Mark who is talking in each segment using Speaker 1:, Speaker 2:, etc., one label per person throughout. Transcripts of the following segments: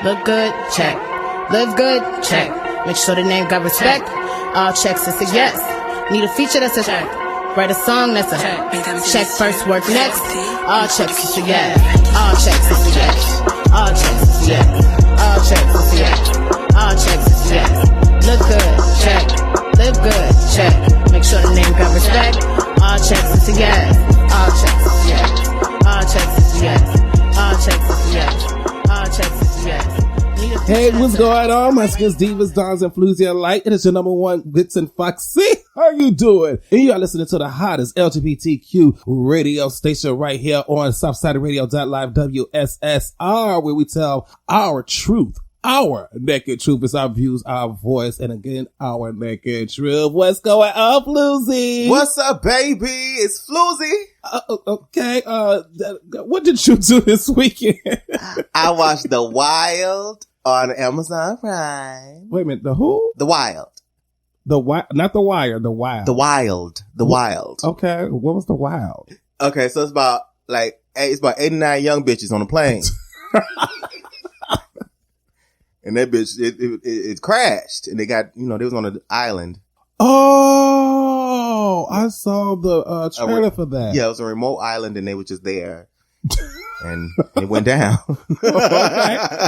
Speaker 1: Look good, check. Live good, check. Make sure the name got respect. All checks is a yes. Need a feature that's a check. Write a song that's a check first, work next. All checks is a yes. All checks is a yes. All checks is a yes. All checks is a yes. All checks is a yes. Look good, check. Live good, check. Make sure the name got respect. All checks is a yes. All checks is a yes. All checks is a yes. All checks is a yes. All checks is a yes.
Speaker 2: Hey, what's going on, my skills, divas, dons, and FluZ alike? It is your number one Vixen Foxxie. How you doing? And you are listening to the hottest LGBTQ radio station right here on SouthsideRadio.live WSSR, where we tell our truth. Our naked truth is our views, our voice, and again, our naked truth. What's going on, FluZ?
Speaker 3: What's up, baby? It's FluZ.
Speaker 2: Okay, what did you do this weekend?
Speaker 3: I watched The Wild on Amazon Prime.
Speaker 2: Wait a minute, the who?
Speaker 3: The Wild.
Speaker 2: Not The Wire, The Wild.
Speaker 3: The Wild. The Wild.
Speaker 2: Okay, what was The Wild?
Speaker 3: Okay, so it's about 89 young bitches on a plane. And that bitch, it crashed, and they got, they was on an island.
Speaker 2: Oh, I saw the trailer for that.
Speaker 3: Yeah, it was a remote island, and they were just there, and it went down.
Speaker 2: Okay,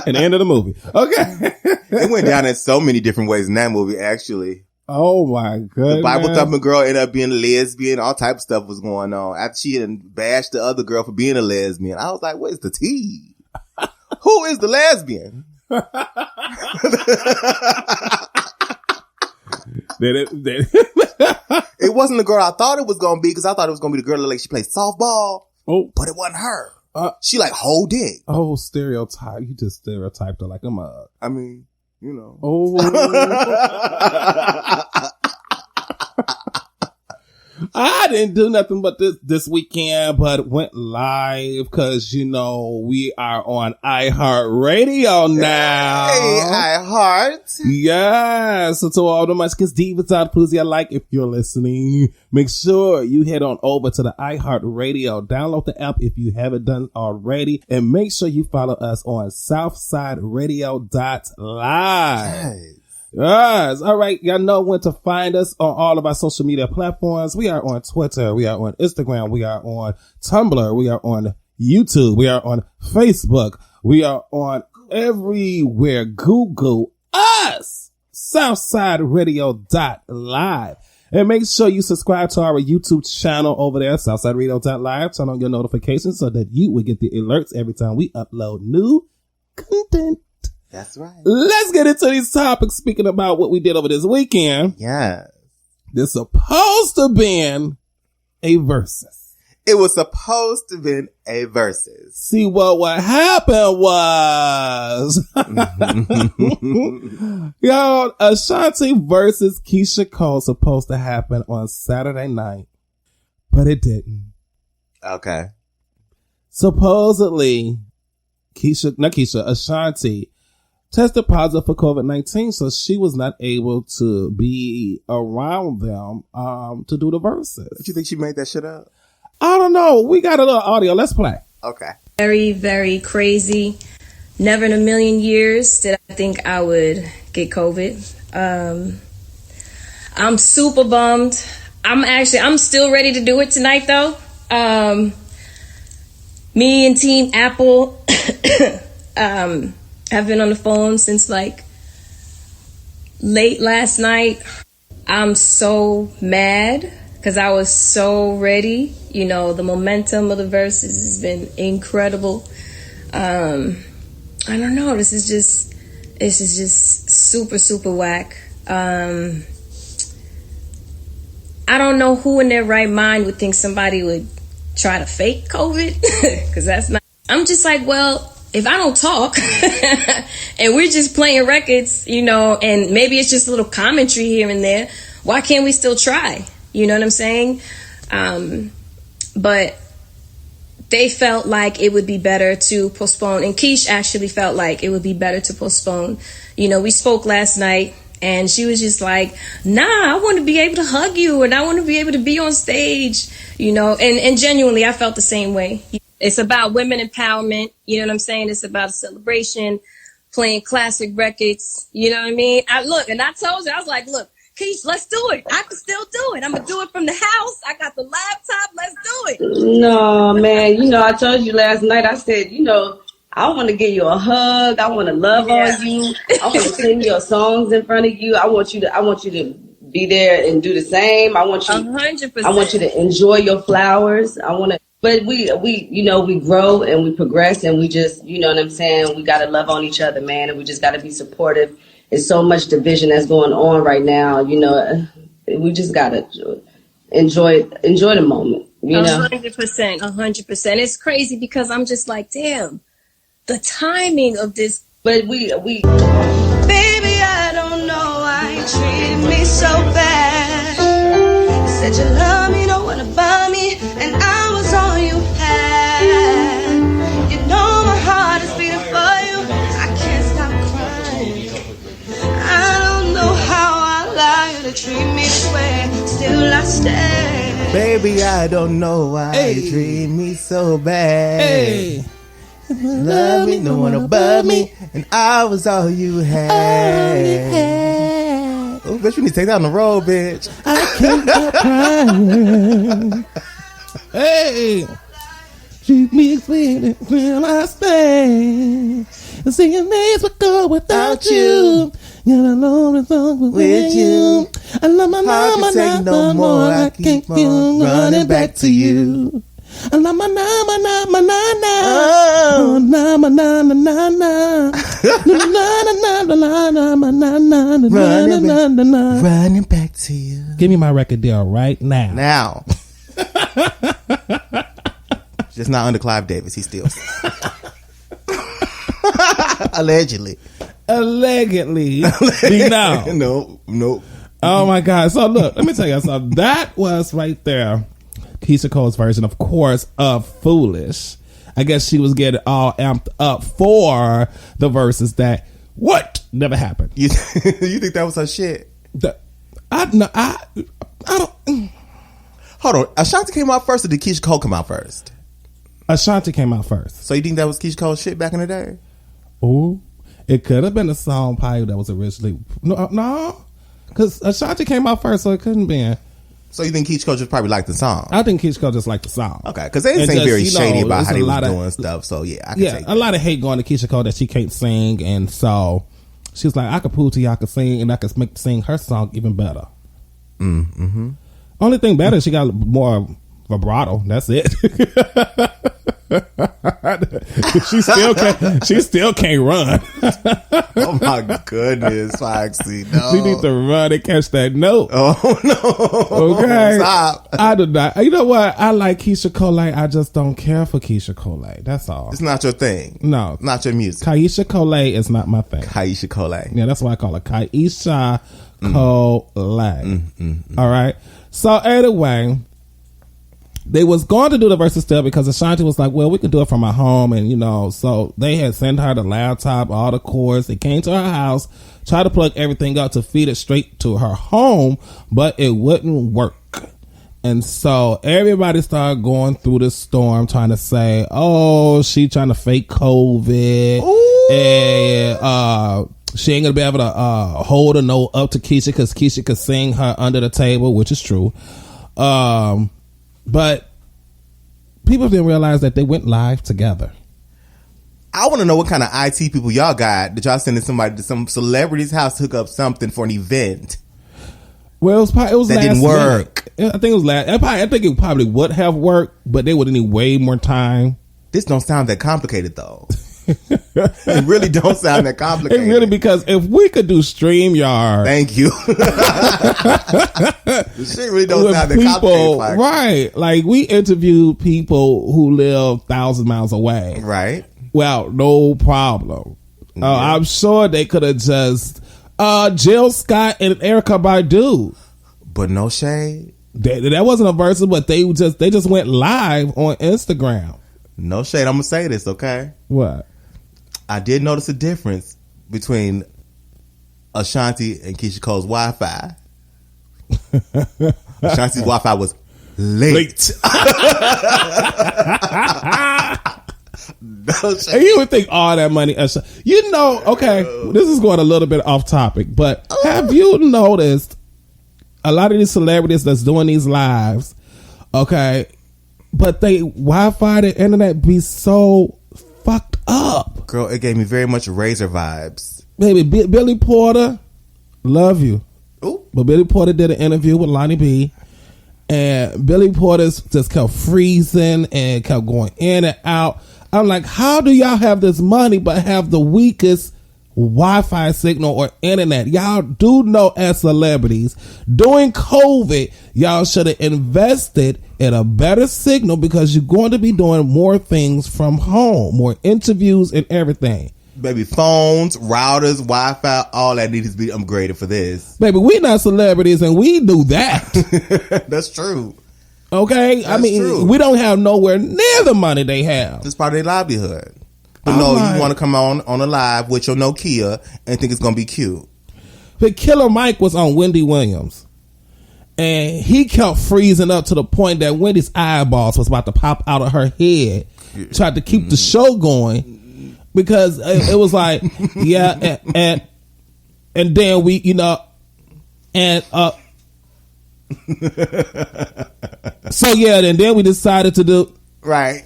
Speaker 2: and the end of the movie. Okay,
Speaker 3: it went down in so many different ways in that movie, actually.
Speaker 2: Oh my goodness!
Speaker 3: The Bible thumping girl ended up being a lesbian. All type of stuff was going on after she had bashed the other girl for being a lesbian. I was like, "Where's the tea? Who is the lesbian?"
Speaker 2: It
Speaker 3: wasn't the girl I thought it was going to be, because I thought it was going to be the girl that like she played softball.
Speaker 2: Oh,
Speaker 3: but it wasn't her. She like whole dick.
Speaker 2: Oh, stereotype. You just stereotyped her like a mug.
Speaker 3: I mean,
Speaker 2: Oh. I didn't do nothing but this weekend, but went live because, we are on iHeartRadio now.
Speaker 3: Hey, iHeart.
Speaker 2: Yeah. So to all the Munchkins, divas out FluZ alike, if you're listening, make sure you head on over to the iHeartRadio. Download the app if you haven't done already, and make sure you follow us on SouthsideRadio.live.
Speaker 3: Yes.
Speaker 2: Yes. All right. Y'all know when to find us on all of our social media platforms. We are on Twitter. We are on Instagram. We are on Tumblr. We are on YouTube. We are on Facebook. We are on everywhere. Google us. SouthsideRadio.live. And make sure you subscribe to our YouTube channel over there, SouthsideRadio.live. Turn on your notifications so that you will get the alerts every time we upload new content.
Speaker 3: That's right.
Speaker 2: Let's get into these topics. Speaking about what we did over this weekend.
Speaker 3: Yeah.
Speaker 2: This supposed to be a versus.
Speaker 3: It was supposed to be a versus.
Speaker 2: See, what happened was, y'all, Ashanti versus Keyshia Cole supposed to happen on Saturday night, but it didn't.
Speaker 3: Okay.
Speaker 2: Supposedly, Ashanti tested positive for COVID-19, so she was not able to be around them to do the verses.
Speaker 3: Do you think she made that shit up?
Speaker 2: I don't know. We got a little audio. Let's play.
Speaker 3: Okay.
Speaker 4: Very, very crazy. Never in a million years did I think I would get COVID. I'm super bummed. I'm still ready to do it tonight, though. Me and Team Apple have been on the phone since like late last night. I'm so mad because I was so ready. The momentum of the verses has been incredible. I don't know. This is just super, super whack. I don't know who in their right mind would think somebody would try to fake COVID, because that's not. I'm just like, well, if I don't talk and we're just playing records, and maybe it's just a little commentary here and there, why can't we still try? You know what I'm saying? But they felt like it would be better to postpone, and Keyshia actually felt like it would be better to postpone. We spoke last night, and she was just like, nah, I want to be able to hug you, and I want to be able to be on stage, and genuinely, I felt the same way. It's about women empowerment. You know what I'm saying? It's about a celebration playing classic records. You know what I mean? I told you, I was like, look, Keyshia, let's do it. I can still do it. I'm going to do it from the house. I got the laptop. Let's do it.
Speaker 5: No, man. I told you last night, I said, I want to give you a hug. I want to love on you. I want to sing your songs in front of you. I want you to be there and do the same. I want you
Speaker 4: 100%.
Speaker 5: I want you to enjoy your flowers. But we grow and we progress, and we just, you know what I'm saying? We got to love on each other, man. And we just got to be supportive. There's so much division that's going on right now. We just got to enjoy the moment,
Speaker 4: 100%. It's crazy because I'm just like, damn, the timing of this.
Speaker 5: But we baby, I don't know why you treated me so bad. You said you love me, don't wanna buy me, and I was all you had. My heart is beating for you. I can't stop crying. I don't know how I allow you to treat me this way. Still I stay.
Speaker 3: Baby, I don't know why you treat me so bad.
Speaker 2: Hey.
Speaker 3: Love me, don't wanna bug me, and I was all you had. Oh, bitch, you need to take that on the road, bitch.
Speaker 2: I can't stop crying. Hey, treat me sweet when I stay. Singing days will go without you. You're alone with you. I love my mama, not no more. I can't keep running back to you. I love my na na na na na na na na na na na
Speaker 3: Running back to you.
Speaker 2: Give me my record deal right now.
Speaker 3: Now. Just not under Clive Davis. He steals. Allegedly.
Speaker 2: No.
Speaker 3: Nope.
Speaker 2: Oh my God. So look, let me tell you something. That was right there Keyshia Cole's version, of course, of Foolish. I guess she was getting all amped up for the verses that never happened.
Speaker 3: You think that was her shit?
Speaker 2: I don't.
Speaker 3: Hold on. Ashanti came out first, or did Keyshia Cole come out first?
Speaker 2: Ashanti came out first.
Speaker 3: So you think that was Keyshia Cole's shit back in the day?
Speaker 2: Ooh, it could have been a song probably that was originally no, because Ashanti came out first, so it couldn't be.
Speaker 3: So you think Keyshia Cole just probably liked the song?
Speaker 2: I think Keyshia Cole just liked the song.
Speaker 3: Okay, because they didn't seem very shady about how they was doing stuff. So yeah, I can take that.
Speaker 2: A lot of hate going to Keyshia Cole that she can't sing, and so she was like, I could prove to you I could sing, and I could sing her song even better.
Speaker 3: Mm-hmm.
Speaker 2: Only thing better is she got more vibrato. That's it. She still can't run.
Speaker 3: Oh my goodness, Foxy. No.
Speaker 2: She needs to run and catch that note.
Speaker 3: Oh no.
Speaker 2: Okay.
Speaker 3: Stop.
Speaker 2: I do not. You know what? I like Keyshia Cole. I just don't care for Keyshia Cole. That's all.
Speaker 3: It's not your thing.
Speaker 2: No.
Speaker 3: Not your music.
Speaker 2: Keyshia Cole is not my thing.
Speaker 3: Keyshia Cole.
Speaker 2: Yeah, that's why I call her Keyshia Cole. All right. So anyway, they was going to do the versus still because Ashanti was like, well, we can do it from our home. And, so they had sent her the laptop, all the cords. They came to her house, tried to plug everything up to feed it straight to her home, but it wouldn't work. And so everybody started going through the storm trying to say, oh, she trying to fake COVID. Ooh. And, she ain't gonna be able to hold a note up to Keyshia because Keyshia could sing her under the table, which is true. But people didn't realize that they went live together.
Speaker 3: I want to know what kind of IT people y'all got that y'all sending somebody to some celebrity's house to hook up something for an event.
Speaker 2: Well, it was
Speaker 3: that didn't work.
Speaker 2: I think it was last. I think it probably would have worked, but they would need way more time.
Speaker 3: This don't sound that complicated though. It really don't sound that complicated.
Speaker 2: It really, because if we could do StreamYard,
Speaker 3: thank you. This shit really don't sound that complicated.
Speaker 2: Right? Like we interviewed people who live 1,000 miles away.
Speaker 3: Right.
Speaker 2: Well, no problem. Yeah. I'm sure they could have just Jill Scott and Erykah Badu.
Speaker 3: But no shade.
Speaker 2: That wasn't a versus, but they just went live on Instagram.
Speaker 3: No shade. I'm gonna say this, okay?
Speaker 2: What?
Speaker 3: I did notice a difference between Ashanti and Keyshia Cole's Wi-Fi. Ashanti's Wi-Fi was late.
Speaker 2: And you would think all that money, you know, okay, this is going a little bit off topic, but have you noticed a lot of these celebrities that's doing these lives, okay, but they Wi-Fi, the internet be so fucked up.
Speaker 3: Girl, it gave me very much Razor vibes.
Speaker 2: Baby, Billy Porter, love you.
Speaker 3: Ooh.
Speaker 2: But Billy Porter did an interview with Lonnie B, and Billy Porter just kept freezing and kept going in and out. I'm like, how do y'all have this money but have the weakest Wi-Fi signal or internet? Y'all do know as celebrities, during COVID, y'all should have invested in a better signal because you're going to be doing more things from home, more interviews and everything.
Speaker 3: Baby, phones, routers, Wi-Fi, all that needs to be upgraded for this.
Speaker 2: Baby, we not celebrities and we do that.
Speaker 3: That's true.
Speaker 2: Okay?
Speaker 3: That's true.
Speaker 2: We don't have nowhere near the money they have.
Speaker 3: That's part of their livelihood. But no, you want to come on a live with your Nokia and think it's going to be cute.
Speaker 2: But Killer Mike was on Wendy Williams. And he kept freezing up to the point that Wendy's eyeballs was about to pop out of her head. Tried to keep the show going. Because it was like, yeah, and then we, you know, and so yeah, and then we decided to do
Speaker 3: right.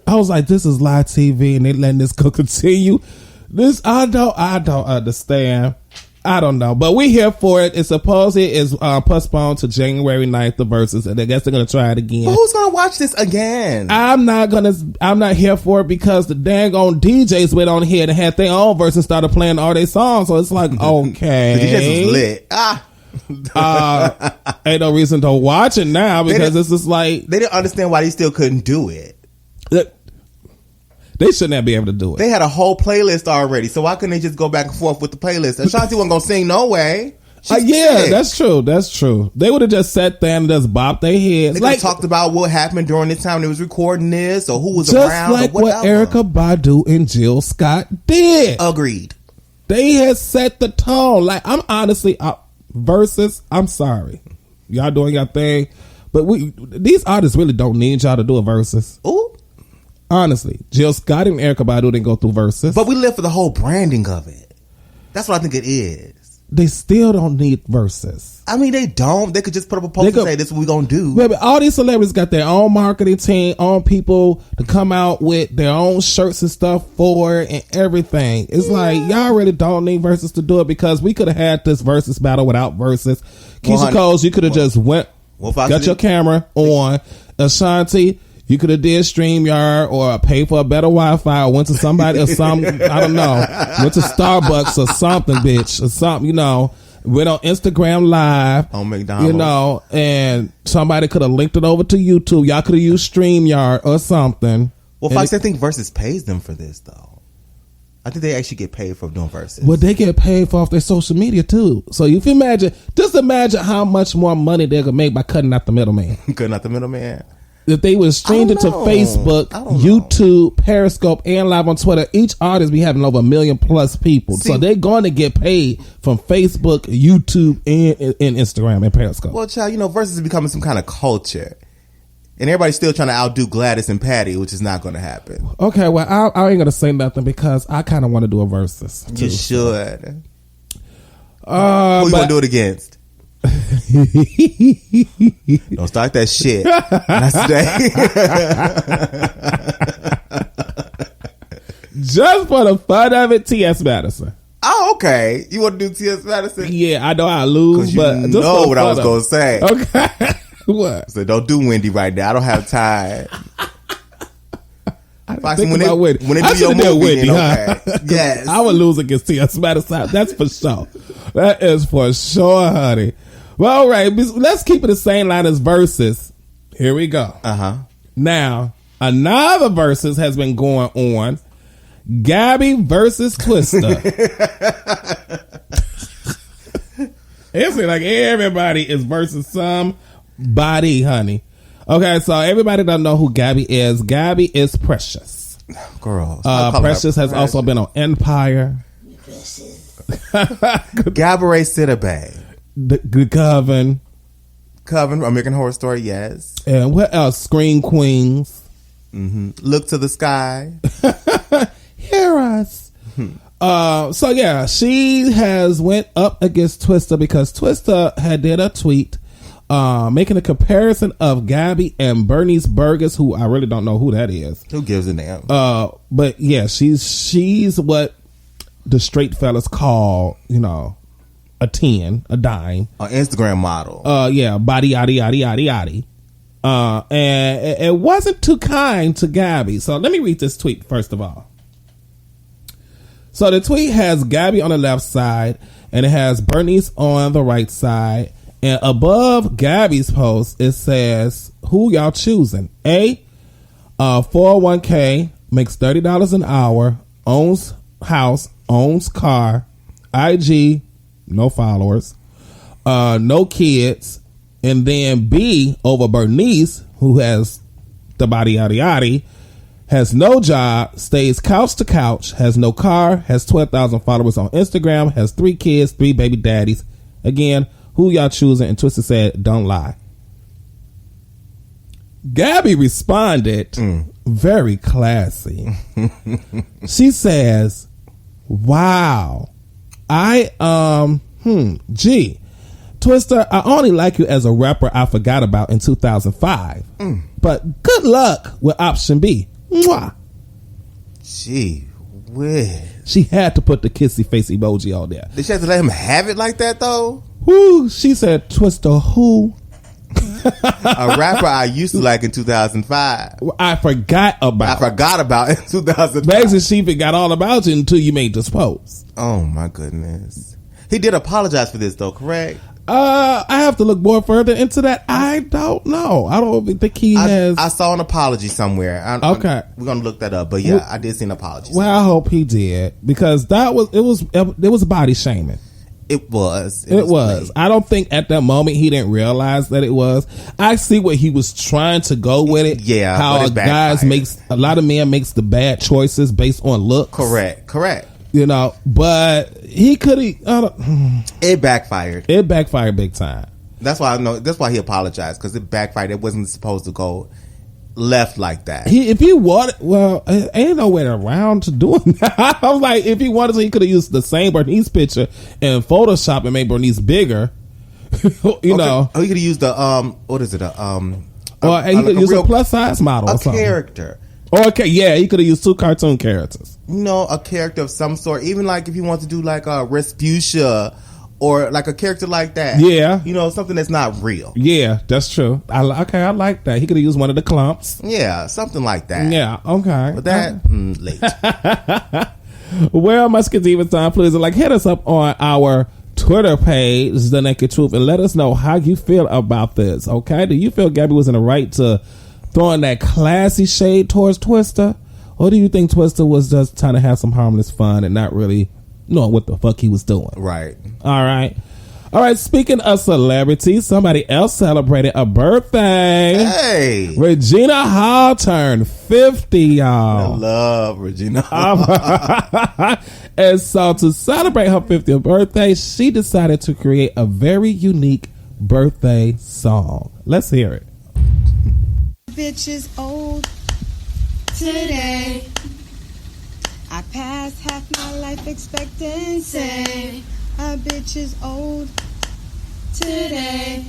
Speaker 2: I was like, this is live TV, and they letting this go continue. This I don't understand. I don't know, but we here for it. It's supposed it is postponed to January 9th, the verses, and I guess they're gonna try it again.
Speaker 3: But who's gonna watch this again?
Speaker 2: I'm not here for it because the dang on DJs went on here and had their own verse and started playing all their songs. So it's like, okay,
Speaker 3: the DJs was lit.
Speaker 2: Ain't no reason to watch it now because it's just like
Speaker 3: they didn't understand why they still couldn't do it.
Speaker 2: They should not be able to do it.
Speaker 3: They had a whole playlist already, so why couldn't they just go back and forth with the playlist? Ashanti wasn't gonna sing no way.
Speaker 2: Yeah, that's true. That's true. They would have just sat there and just bopped their heads.
Speaker 3: They like, talked about what happened during this time they was recording this, or who was
Speaker 2: just
Speaker 3: around,
Speaker 2: like
Speaker 3: or whatever.
Speaker 2: what Erykah Badu and Jill Scott did.
Speaker 3: Agreed.
Speaker 2: They had set the tone. Like, I'm honestly versus. I'm sorry, y'all doing your thing, but these artists really don't need y'all to do a versus.
Speaker 3: Ooh.
Speaker 2: Honestly, Jill Scott and Erykah Badu didn't go through verses.
Speaker 3: But we live for the whole branding of it. That's what I think it is.
Speaker 2: They still don't need verses.
Speaker 3: I mean, they don't. They could just put up a post and say, this is what we're going to do.
Speaker 2: Baby, all these celebrities got their own marketing team, own people to come out with their own shirts and stuff for it and everything. It's like, y'all really don't need verses to do it because we could have had this versus battle without verses. Keyshia Coles, you could have just got your camera on. Ashanti, you could have did StreamYard or pay for a better Wi-Fi or went to somebody or some, I don't know, went to Starbucks or something, bitch, or something, you know, went on Instagram Live.
Speaker 3: On McDonald's.
Speaker 2: You know, and somebody could have linked it over to YouTube. Y'all could have used StreamYard or something.
Speaker 3: Well, Fox, I think Versus pays them for this, though. I think they actually get paid for doing Versus.
Speaker 2: Well, they get paid for off their social media, too. So if you imagine how much more money they could make by cutting out the middleman.
Speaker 3: Cutting out the middleman.
Speaker 2: If they would stream it to Facebook, YouTube, Periscope, and live on Twitter, each artist be having over 1 million plus people. So they're going to get paid from Facebook, YouTube, and Instagram and Periscope.
Speaker 3: Well, child, you know, Versus is becoming some kind of culture. And everybody's still trying to outdo Gladys and Patty, which is not going to happen.
Speaker 2: Okay, well, I ain't going to say nothing because I kind of want to do a Versus, too.
Speaker 3: You should. Who you going to do it against? Don't start that shit.
Speaker 2: Just for the fun of it, T.S. Madison.
Speaker 3: Oh, okay. You want to do T.S. Madison?
Speaker 2: Yeah, I know I lose, but
Speaker 3: you know what I was going to say.
Speaker 2: Okay. What?
Speaker 3: So don't do Wendy right now. I don't have time.
Speaker 2: Fox, when they do your movie, Wendy, okay. Yes. I would lose against T.S. Madison. That's for sure. That is for sure, honey. Well, all right. Let's keep it the same line as verses. Here we go. Now, another versus has been going on. Gabby versus Twista. It seems like everybody is versus somebody, honey. Okay, so everybody don't know who Gabby is. Gabby is Precious.
Speaker 3: Girl.
Speaker 2: Precious has also been on Empire.
Speaker 3: Gabourey Sidibe.
Speaker 2: The Coven,
Speaker 3: American Horror Story, yes.
Speaker 2: And what else? Scream Queens.
Speaker 3: Look to the sky.
Speaker 2: Hear us. So yeah, she has went up against Twista because Twista had did a tweet making a comparison of Gabby and Bernice Burgess, who I really don't know who that is.
Speaker 3: Who gives a damn?
Speaker 2: But yeah, she's what the straight fellas call, a 10, a dime.
Speaker 3: An Instagram model.
Speaker 2: Yeah, body yaddy yaddy yaddy yaddy. And it wasn't too kind to Gabby. So let me read this tweet first of all. So the tweet has Gabby on the left side and it has Bernice on the right side. And above Gabby's post, it says, who y'all choosing? A, 401k, makes $30 an hour, owns house, owns car, IG, no followers, no kids. And then B, over Bernice, who has the body yaddy yaddy, has no job, stays couch to couch, has no car, has 12,000 followers on Instagram, has 3 kids, 3 baby daddies. Again, who y'all choosing? And Twista said, don't lie. Gabby responded very classy. She says, wow, Twista, I only like you as a rapper I forgot about in 2005. But good luck with option B. Mwah.
Speaker 3: Gee whiz.
Speaker 2: She had to put the kissy face emoji on there.
Speaker 3: Did she have to let him have it like that though?
Speaker 2: Whoo, she said, Twista, who?
Speaker 3: A rapper I used to like in 2005.
Speaker 2: I forgot about
Speaker 3: in 2005.
Speaker 2: Basically, she forgot all about you until you made this post.
Speaker 3: Oh my goodness. He did apologize for this though, correct?
Speaker 2: I have to look more further into that. I don't know. I don't think he has.
Speaker 3: I saw an apology somewhere.
Speaker 2: Okay.
Speaker 3: We're going to look that up. But yeah, I did see an apology.
Speaker 2: Well, I hope he did. Because it was body shaming.
Speaker 3: It was.
Speaker 2: It was. I don't think at that moment he didn't realize that it was. I see what he was trying to go with it.
Speaker 3: Yeah.
Speaker 2: How a lot of men makes the bad choices based on looks.
Speaker 3: Correct.
Speaker 2: But he could have.
Speaker 3: It backfired.
Speaker 2: It backfired big time.
Speaker 3: That's why I know. That's why he apologized, because it backfired. It wasn't supposed to go left like that.
Speaker 2: If he wanted, ain't no way around to doing that. I was like, if he wanted to, he could have used the same Bernice picture in Photoshop and made Bernice bigger. know.
Speaker 3: Oh, he could have used the what is it?
Speaker 2: Or he could use a plus size model.
Speaker 3: A
Speaker 2: or something.
Speaker 3: Character.
Speaker 2: Okay, yeah, he could have used 2 cartoon characters.
Speaker 3: A character of some sort. Even like if you want to do like a Respucia or like a character like that.
Speaker 2: Yeah.
Speaker 3: Something that's not real.
Speaker 2: Yeah, that's true. I like that. He could have used one of the clumps.
Speaker 3: Yeah, something like that.
Speaker 2: Yeah, okay.
Speaker 3: But that, late.
Speaker 2: Well, Musket Divas Time, please, hit us up on our Twitter page, The Nekked Truth, and let us know how you feel about this, okay? Do you feel Gabby was in the right to throwing that classy shade towards Twista? Or do you think Twista was just trying to have some harmless fun and not really knowing what the fuck he was doing?
Speaker 3: Right.
Speaker 2: All right. Speaking of celebrities, somebody else celebrated a birthday.
Speaker 3: Hey.
Speaker 2: Regina Hall turned 50, y'all.
Speaker 3: I love Regina.
Speaker 2: And so to celebrate her 50th birthday, she decided to create a very unique birthday song. Let's hear it.
Speaker 5: Bitch is old today. I passed half my life expectancy. A bitch is old today,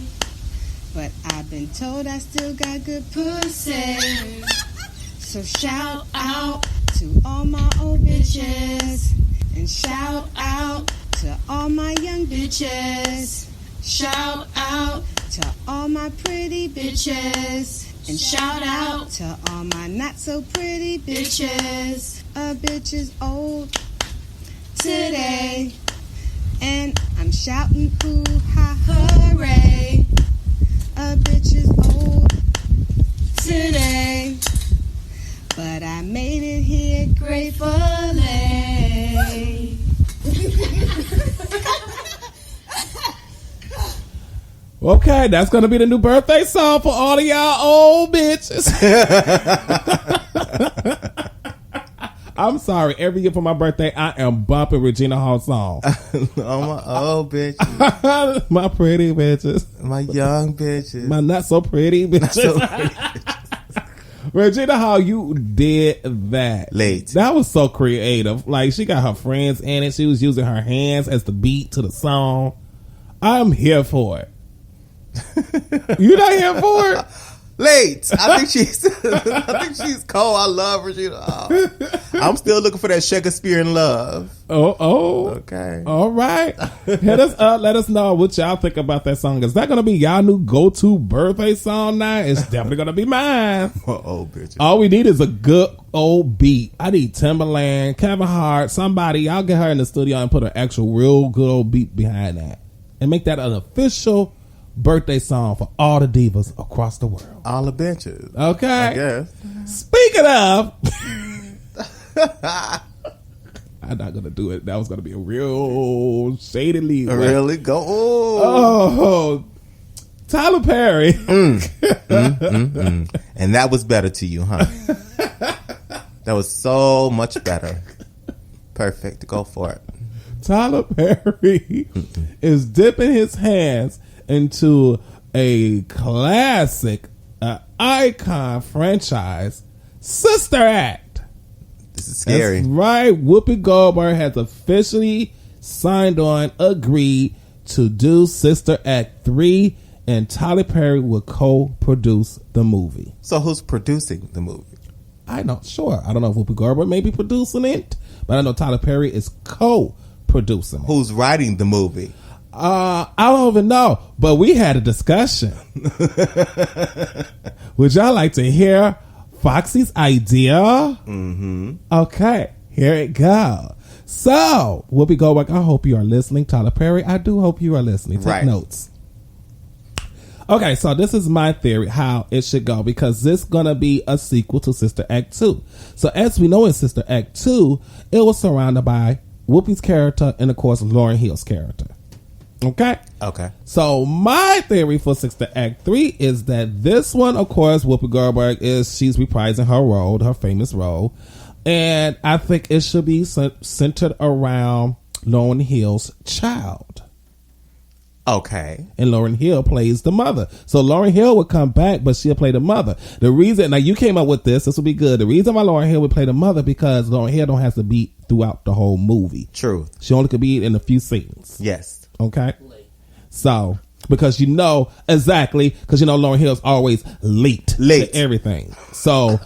Speaker 5: but I've been told I still got good pussy. So shout out to all my old bitches, and shout out to all my young bitches. Shout out to all my pretty bitches. And shout out to all my not so pretty bitches. A bitch is old today, and I'm shouting hoo-ha, hooray. A bitch is old today, but I made it here gratefully.
Speaker 2: Okay, that's going to be the new birthday song for all of y'all old bitches. I'm sorry. Every year for my birthday, I am bumping Regina Hall's song.
Speaker 3: Oh, my old bitches.
Speaker 2: My pretty bitches.
Speaker 3: My young bitches.
Speaker 2: My not so pretty bitches. Regina, how you did that?
Speaker 3: Late.
Speaker 2: That was so creative. Like, she got her friends in it. She was using her hands as the beat to the song. I'm here for it. You not here for it?
Speaker 3: Late. I think she's cold. I love Regina. Oh. I'm still looking for that Shakespeare in love.
Speaker 2: Oh.
Speaker 3: Okay.
Speaker 2: All right. Hit us up. Let us know what y'all think about that song. Is that going to be y'all new go-to birthday song now? It's definitely going to be mine.
Speaker 3: Oh, bitch.
Speaker 2: All we need is a good old beat. I need Timberland, Kevin Hart, somebody. I'll get her in the studio and put an actual real good old beat behind that. And make that an official birthday song for all the divas across the world.
Speaker 3: All the benches.
Speaker 2: Okay.
Speaker 3: I guess.
Speaker 2: Speaking of, I'm not gonna do it. That was gonna be a real shady lead.
Speaker 3: Really? Go.
Speaker 2: Oh, Tyler Perry.
Speaker 3: And that was better to you, huh? That was so much better. Perfect. Go for it.
Speaker 2: Tyler Perry is dipping his hands into a classic, icon franchise, Sister Act.
Speaker 3: This is scary.
Speaker 2: That's right. Whoopi Goldberg has officially signed on, agreed to do Sister Act 3, and Tyler Perry will co-produce the movie.
Speaker 3: So who's producing the movie?
Speaker 2: I'm not sure. I don't know if Whoopi Goldberg may be producing it, but I know Tyler Perry is co-producing it.
Speaker 3: Who's writing the movie?
Speaker 2: I don't even know, but we had a discussion. Would y'all like to hear Foxy's idea?
Speaker 3: Mm-hmm.
Speaker 2: Okay, here it goes. So, Whoopi Goldberg, I hope you are listening. Tyler Perry, I do hope you are listening. Take
Speaker 3: Right.
Speaker 2: notes. Okay, so this is my theory how it should go, because this is going to be a sequel to Sister Act 2. So, as we know in Sister Act 2, it was surrounded by Whoopi's character and, of course, Lauryn Hill's character. Okay?
Speaker 3: Okay.
Speaker 2: So my theory for Sister Act 3 is that this one, of course, Whoopi Goldberg she's reprising her role, her famous role. And I think it should be centered around Lauryn Hill's child.
Speaker 3: Okay.
Speaker 2: And Lauryn Hill plays the mother. So Lauryn Hill would come back, but she'll play the mother. The reason, now you came up with this will be good. The reason why Lauryn Hill would play the mother, because Lauryn Hill don't have to be throughout the whole movie.
Speaker 3: Truth.
Speaker 2: She only could be in a few scenes.
Speaker 3: Yes.
Speaker 2: Okay. So, because because Lauryn Hill's always late to everything. So,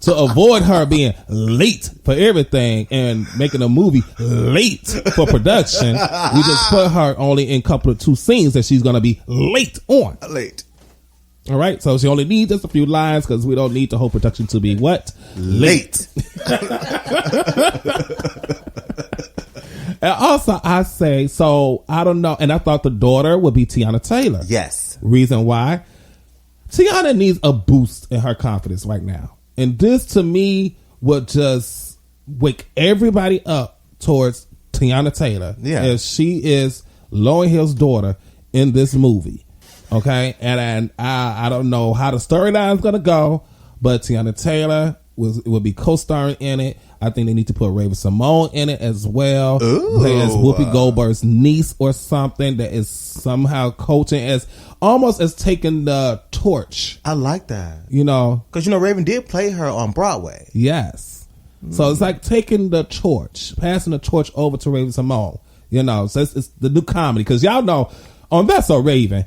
Speaker 2: to avoid her being late for everything and making a movie late for production, we just put her only in two scenes that she's going to be late on.
Speaker 3: Late.
Speaker 2: All right. So, she only needs just a few lines, because we don't need the whole production to be what?
Speaker 3: Late.
Speaker 2: And also, I say, so I don't know. And I thought the daughter would be Teyana Taylor.
Speaker 3: Yes.
Speaker 2: Reason why? Teyana needs a boost in her confidence right now. And this, to me, would just wake everybody up towards Teyana Taylor.
Speaker 3: Yeah.
Speaker 2: As she is Lauryn Hill's daughter in this movie. Okay? And I don't know how the storyline is going to go, but Teyana Taylor will be co-starring in it. I think they need to put Raven-Symoné in it as well. Play as Whoopi Goldberg's niece or something that is somehow coaching almost as taking the torch.
Speaker 3: I like that.
Speaker 2: Because,
Speaker 3: Raven did play her on Broadway.
Speaker 2: Yes. So it's like taking the torch, passing the torch over to Raven-Symoné. So it's the new comedy. Because y'all know, on That's So Raven,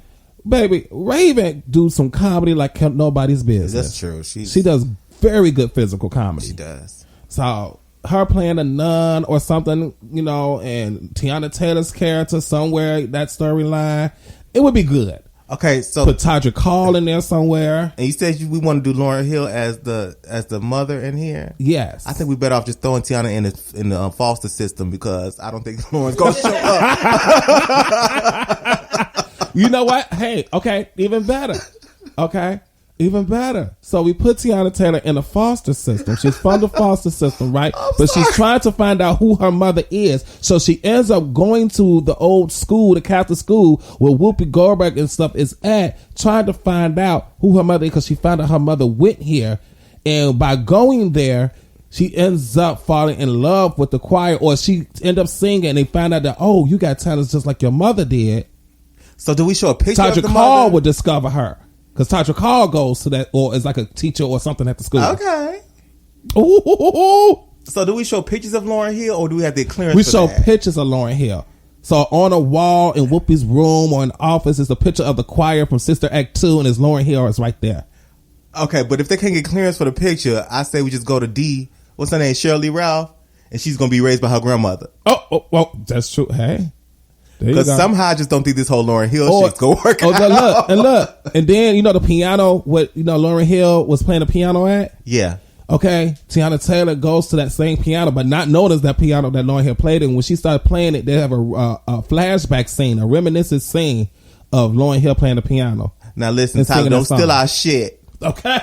Speaker 2: baby, Raven do some comedy like nobody's business.
Speaker 3: That's true.
Speaker 2: She does very good physical comedy.
Speaker 3: She does.
Speaker 2: So her playing a nun or something, and Teyana Taylor's character somewhere, that storyline, it would be good.
Speaker 3: Okay, so
Speaker 2: put Todrick Hall in there somewhere.
Speaker 3: And you said we want to do Lauryn Hill as the mother in here.
Speaker 2: Yes,
Speaker 3: I think we better off just throwing Teyana in the foster system, because I don't think Lauren's gonna show up.
Speaker 2: You know what? Hey, okay, even better. Okay. Even better. So we put Teyana Taylor in a foster system. She's from the foster system, right? But she's trying to find out who her mother is. So she ends up going to the old school, the Catholic school, where Whoopi Goldberg and stuff is at, trying to find out who her mother is, because she found out her mother went here. And by going there, she ends up falling in love with the choir, or she end up singing, and they find out that, oh, you got talents just like your mother did.
Speaker 3: So do we show a picture of the
Speaker 2: Todrick Hall
Speaker 3: mother?
Speaker 2: would discover her. Because Tasha Call goes to that, or is like a teacher or something at the school.
Speaker 3: Okay.
Speaker 2: Ooh.
Speaker 3: So do we show pictures of Lauryn Hill, or do we have the clearance?
Speaker 2: We
Speaker 3: for
Speaker 2: show
Speaker 3: that?
Speaker 2: pictures of Lauryn Hill. So on a wall in Whoopi's room or in the office is a picture of the choir from Sister Act 2, and it's Lauryn Hill is right there.
Speaker 3: Okay, but if they can't get clearance for the picture, I say we just go to D. What's her name? Shirley Ralph, and she's gonna be raised by her grandmother.
Speaker 2: Oh, that's true. Hey,
Speaker 3: because somehow I just don't think this whole Lauryn Hill shit's gonna work out.
Speaker 2: Look, and then the piano. What Lauryn Hill was playing the piano at?
Speaker 3: Yeah.
Speaker 2: Okay, Teyana Taylor goes to that same piano, but not known as that piano that Lauryn Hill played. And when she started playing it, they have a flashback scene, a reminiscent scene of Lauryn Hill playing the piano.
Speaker 3: Now listen, Tyler, don't steal our shit.
Speaker 2: Okay,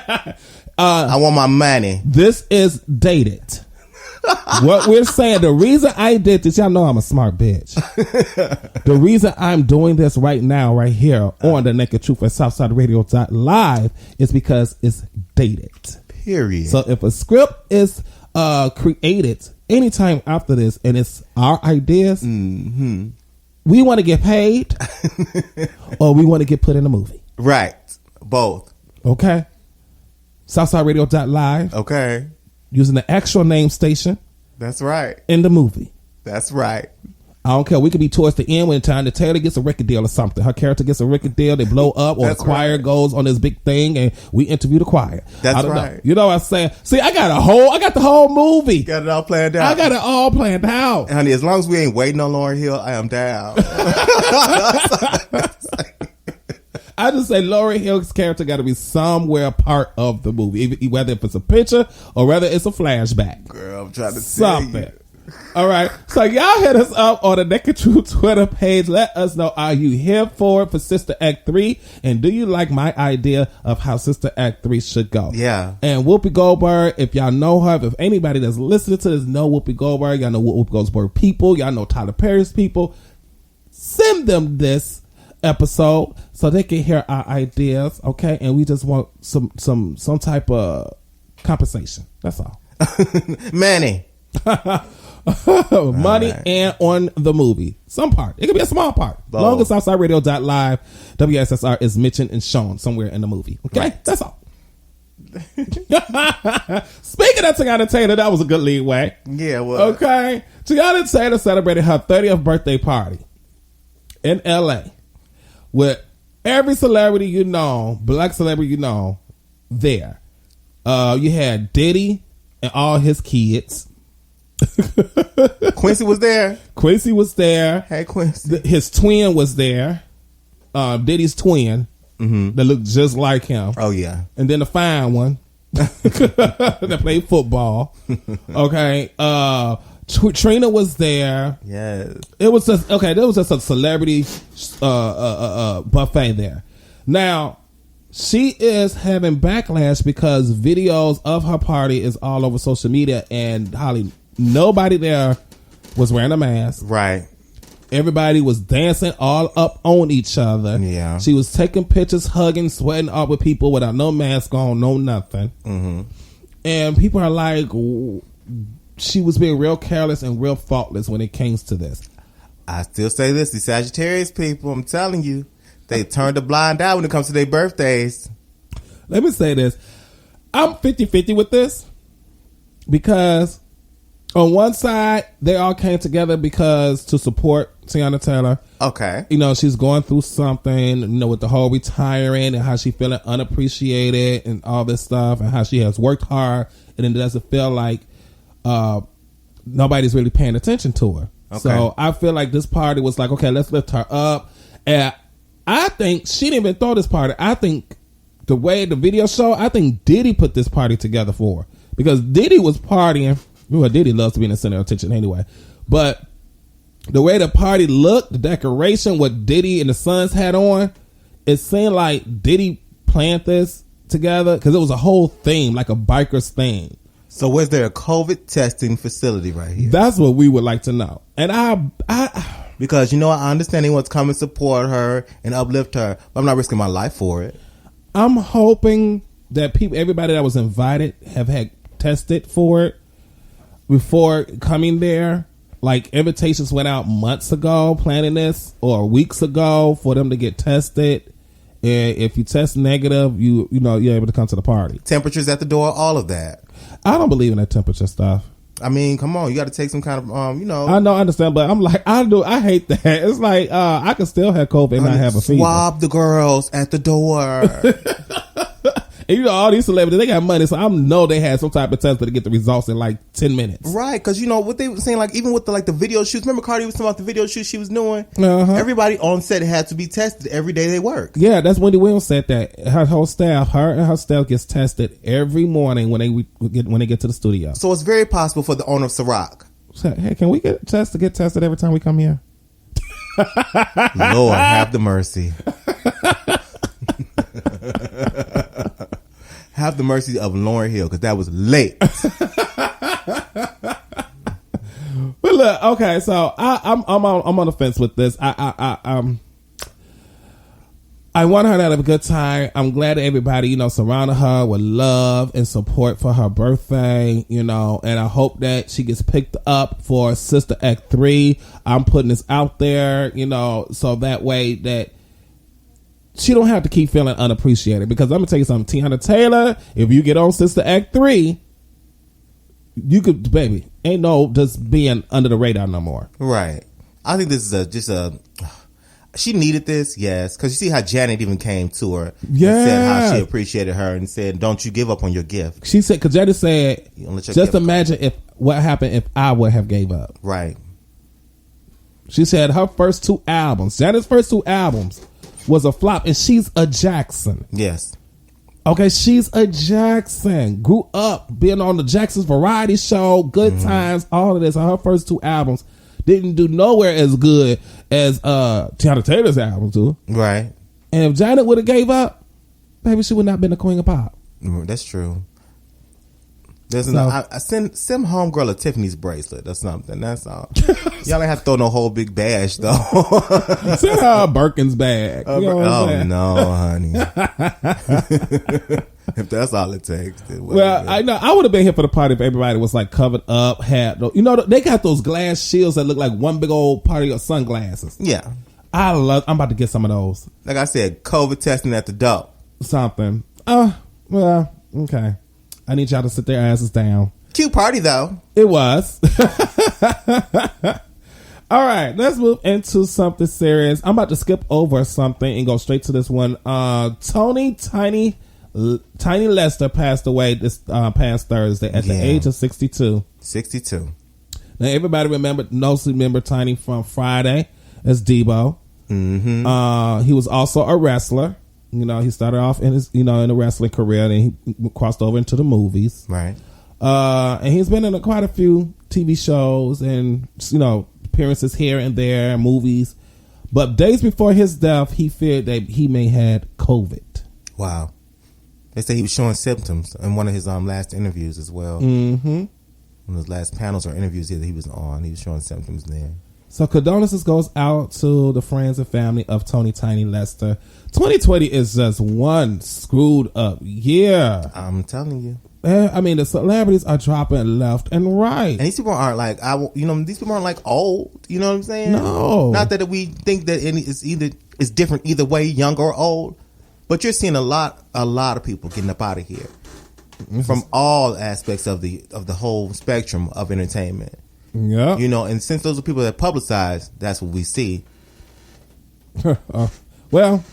Speaker 3: I want my money.
Speaker 2: This is dated. What we're saying, the reason I did this, y'all know I'm a smart bitch. The reason I'm doing this right now, right here on the Naked Truth at SouthsideRadio.live is because it's dated.
Speaker 3: Period.
Speaker 2: So if a script is created anytime after this and it's our ideas, we want to get paid or we want to get put in a movie.
Speaker 3: Right. Both.
Speaker 2: Okay. SouthsideRadio.live.
Speaker 3: Okay.
Speaker 2: Using the actual name station.
Speaker 3: That's right.
Speaker 2: In the movie.
Speaker 3: That's right.
Speaker 2: I don't care. We could be towards the end when Teyana Taylor gets a record deal or something. Her character gets a record deal. They blow up, or the choir goes on this big thing, and we interview the choir.
Speaker 3: That's right.
Speaker 2: Know. You know what I'm saying? See, I got the whole movie.
Speaker 3: Got it all planned out.
Speaker 2: I got it all planned out.
Speaker 3: And honey, as long as we ain't waiting on Lauryn Hill, I am down.
Speaker 2: I just say Lauryn Hill's character got to be somewhere part of the movie, whether if it's a picture or whether it's a flashback.
Speaker 3: Girl, I'm trying to
Speaker 2: something.
Speaker 3: tell you.
Speaker 2: All right, so y'all hit us up on the Nekked Truth Twitter page. Let us know, are you here for Sister Act 3? And do you like my idea of how Sister Act 3 should go?
Speaker 3: Yeah.
Speaker 2: And Whoopi Goldberg, if y'all know her, if anybody that's listening to this know Whoopi Goldberg, y'all know Whoopi Goldberg people, y'all know Tyler Perry's people, send them this episode so they can hear our ideas, okay? And we just want some type of compensation. That's all.
Speaker 3: Money.
Speaker 2: Money right. And on the movie. Some part. It could be a small part.
Speaker 3: Both.
Speaker 2: Long as SouthsideRadio.live, WSSR is mentioned and shown somewhere in the movie. Okay? Right. That's all. Speaking of Teyana Taylor, that was a good leeway.
Speaker 3: Yeah, well.
Speaker 2: Okay. Teyana Taylor celebrated her 30th birthday party in LA with every celebrity you know, black celebrity you know, there. You had Diddy and all his kids.
Speaker 3: Quincy was there.
Speaker 2: Quincy was there.
Speaker 3: Hey, Quincy.
Speaker 2: His twin was there. Diddy's twin that looked just like him.
Speaker 3: Oh, yeah.
Speaker 2: And then the fine one that played football. Okay. Trina was there.
Speaker 3: Yes.
Speaker 2: It was just, there was just a celebrity buffet there. Now, she is having backlash because videos of her party is all over social media, and Holly, nobody there was wearing a mask.
Speaker 3: Right.
Speaker 2: Everybody was dancing all up on each other.
Speaker 3: Yeah.
Speaker 2: She was taking pictures, hugging, sweating up with people without no mask on, no nothing. Mm-hmm. And people are like, she was being real careless and real faultless when it came to this.
Speaker 3: I still say this, the Sagittarius people, I'm telling you, they turned a blind eye when it comes to their birthdays.
Speaker 2: Let me say this. I'm 50-50 with this because on one side, they all came together because to support Teyana Taylor.
Speaker 3: Okay.
Speaker 2: You know, she's going through something, you know, with the whole retiring and how she feeling unappreciated and all this stuff and how she has worked hard and it doesn't feel like nobody's really paying attention to her. Okay. So I feel like this party was like, okay, let's lift her up. And I think she didn't even throw this party. I think the way the video show, I think Diddy put this party together for her because Diddy was partying. Well, Diddy loves to be in the center of attention anyway. But the way the party looked, the decoration, what Diddy and the Sons had on, it seemed like Diddy planned this together because it was a whole theme, like a biker's theme.
Speaker 3: So was there a COVID testing facility right here?
Speaker 2: That's what we would like to know. And I
Speaker 3: because, you know, I understand he wants to come and support her and uplift her, but I'm not risking my life for it.
Speaker 2: I'm hoping that everybody that was invited have had tested for it before coming there. Like invitations went out months ago planning this or weeks ago for them to get tested And if you test negative, you know, you're able to come to the party.
Speaker 3: Temperatures at the door, all of that.
Speaker 2: I don't believe in that temperature stuff.
Speaker 3: I mean, come on, you got to take some kind of, you know.
Speaker 2: I know, I understand, but I'm like, I hate that. It's like, I can still have COVID and not have a fever.
Speaker 3: Swab the girls at the door.
Speaker 2: And you know, all these celebrities, they got money, so I know they had some type of test to get the results in like 10 minutes.
Speaker 3: Right, because you know what they were saying, like even with the video shoots. Remember Cardi was talking about the video shoots she was doing? Everybody on set had to be tested every day they work.
Speaker 2: Yeah, that's Wendy Williams said that. Her whole staff, her and her staff gets tested every morning when they get to the studio.
Speaker 3: So it's very possible for the owner of Ciroc.
Speaker 2: Hey, can we get tested every time we come here?
Speaker 3: Lord have the mercy. Have the mercy of Lauryn Hill, because that was late.
Speaker 2: But look, okay, so I'm on the fence with this. I want her to have a good time. I'm glad that everybody, you know, surrounded her with love and support for her birthday, you know, and I hope that she gets picked up for Sister Act 3. I'm putting this out there, you know, so that way that she don't have to keep feeling unappreciated. Because I'm gonna tell you something, Teyana Taylor, if you get on Sister Act 3, you could, baby, ain't no just being under the radar no more.
Speaker 3: Right. I think this is she needed this, yes, because you see how Janet even came to her and said how she appreciated her and said, don't you give up on your gift.
Speaker 2: She said, because Janet said, just imagine what happened if I would have gave up.
Speaker 3: Right.
Speaker 2: She said her first 2 albums, Janet's first 2 albums was a flop, and she's a Jackson.
Speaker 3: Yes.
Speaker 2: Okay, she's a Jackson. Grew up being on the Jackson's variety show, Good Times, all of this. Her first 2 albums didn't do nowhere as good as Teyana Taylor's albums do.
Speaker 3: Right.
Speaker 2: And if Janet would have gave up, maybe she would not have been the queen of pop.
Speaker 3: That's true. There's send homegirl a Tiffany's bracelet or something. That's all. Y'all ain't have to throw no whole big bash though.
Speaker 2: Send her a Birkin's bag. You know
Speaker 3: oh no, honey. If that's all it takes.
Speaker 2: Well, I know I would have been here for the party if everybody was like covered up, had, you know, they got those glass shields that look like one big old party of sunglasses.
Speaker 3: Yeah,
Speaker 2: I'm about to get some of those.
Speaker 3: Like I said, COVID testing at the door.
Speaker 2: Something. Oh, well, okay. I need y'all to sit their asses down.
Speaker 3: Cute party though.
Speaker 2: It was. All right, let's move into something serious. I'm about to skip over something and go straight to this one. Tiny Lester passed away this past Thursday at the age of 62.
Speaker 3: 62.
Speaker 2: Now everybody remember Tiny from Friday as Debo. Mm-hmm. He was also a wrestler. You know, he started off in his, you know, in a wrestling career, and he crossed over into the movies.
Speaker 3: Right.
Speaker 2: And he's been in quite a few TV shows and, you know, appearances here and there, movies. But days before his death, he feared that he may had COVID. Wow.
Speaker 3: They say he was showing symptoms in one of his last interviews as well.
Speaker 2: Mm-hmm.
Speaker 3: One of his last panels or interviews that he was on, he was showing symptoms there.
Speaker 2: So condolences goes out to the friends and family of Tiny Lester. 2020 is just one screwed up year.
Speaker 3: I'm telling you.
Speaker 2: I mean, the celebrities are dropping left and right.
Speaker 3: And these people aren't like, these people aren't like old. You know what I'm saying?
Speaker 2: No.
Speaker 3: Not that we think that it's different either way, young or old. But you're seeing a lot of people getting up out of here from all aspects of the whole spectrum of entertainment.
Speaker 2: Yeah.
Speaker 3: You know, and since those are people that publicize, that's what we see.
Speaker 2: Well,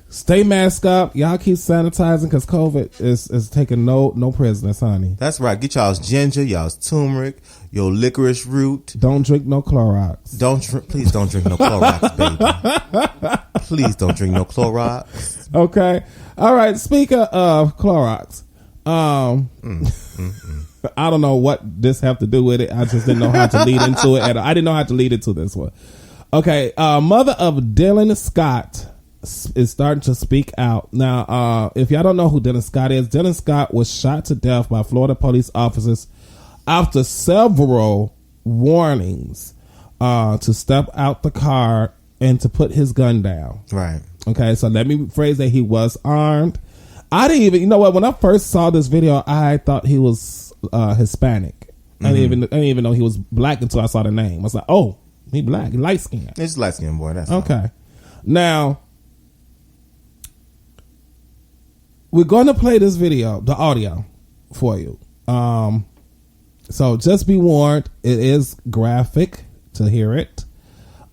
Speaker 2: stay masked up. Y'all keep sanitizing because COVID is taking no prisoners, honey.
Speaker 3: That's right. Get y'all's ginger, y'all's turmeric, your licorice root.
Speaker 2: Don't drink no Clorox.
Speaker 3: Please don't drink no Clorox, baby. Please don't drink no Clorox.
Speaker 2: Okay. All right. Speaking of Clorox, I don't know what this have to do with it. I just didn't know how to lead into it. I didn't know how to lead into this one. Okay. Mother of Dylan Scott is starting to speak out. Now, if y'all don't know who Dylan Scott is, Dylan Scott was shot to death by Florida police officers after several warnings to step out the car and to put his gun down.
Speaker 3: Right.
Speaker 2: Okay. So let me phrase that he was armed. I didn't even, you know what? When I first saw this video, I thought he was Hispanic. I didn't even know he was black until I saw the name. I was like, oh, he black, light skinned.
Speaker 3: It's light skinned boy. That's
Speaker 2: okay.
Speaker 3: all.
Speaker 2: Now, we're going to play this video, the audio, for you. So just be warned, it is graphic to hear it.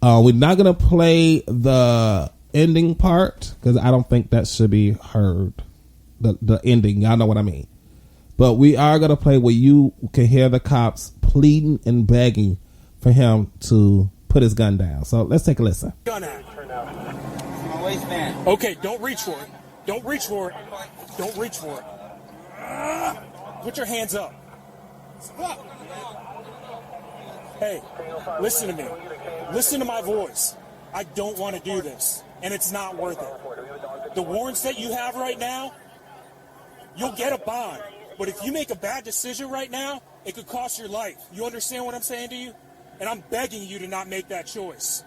Speaker 2: We're not going to play the ending part because I don't think that should be heard. The ending, y'all know what I mean. But we are going to play where you can hear the cops pleading and begging for him to put his gun down. So let's take a listen.
Speaker 6: Gun out. Okay, don't reach for it. Don't reach for it. Don't reach for it. Put your hands up. Hey, listen to me. Listen to my voice. I don't want to do this, and it's not worth it. The warrants that you have right now, you'll get a bond. But if you make a bad decision right now, it could cost your life. You understand what I'm saying to you? And I'm begging you to not make that choice.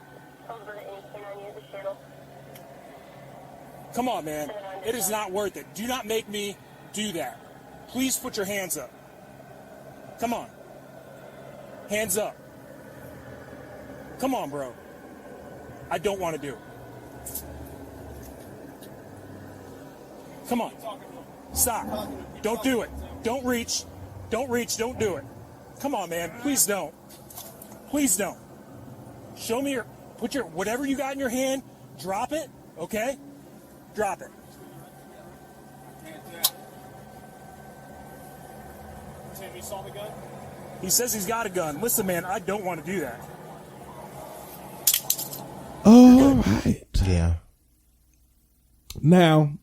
Speaker 6: Come on, man. It is not worth it. Do not make me do that. Please put your hands up. Come on. Hands up. Come on, bro. I don't want to do it. Come on. Stop. Don't do it. Don't reach. Don't reach. Don't do it. Come on, man. Please don't. Please don't. Show me your, put your, whatever you got in your hand, drop it, okay? Drop it. Tim, you saw the gun? He says he's got a gun. Listen, man, I don't want to do that.
Speaker 2: All right.
Speaker 3: Yeah.
Speaker 2: Now,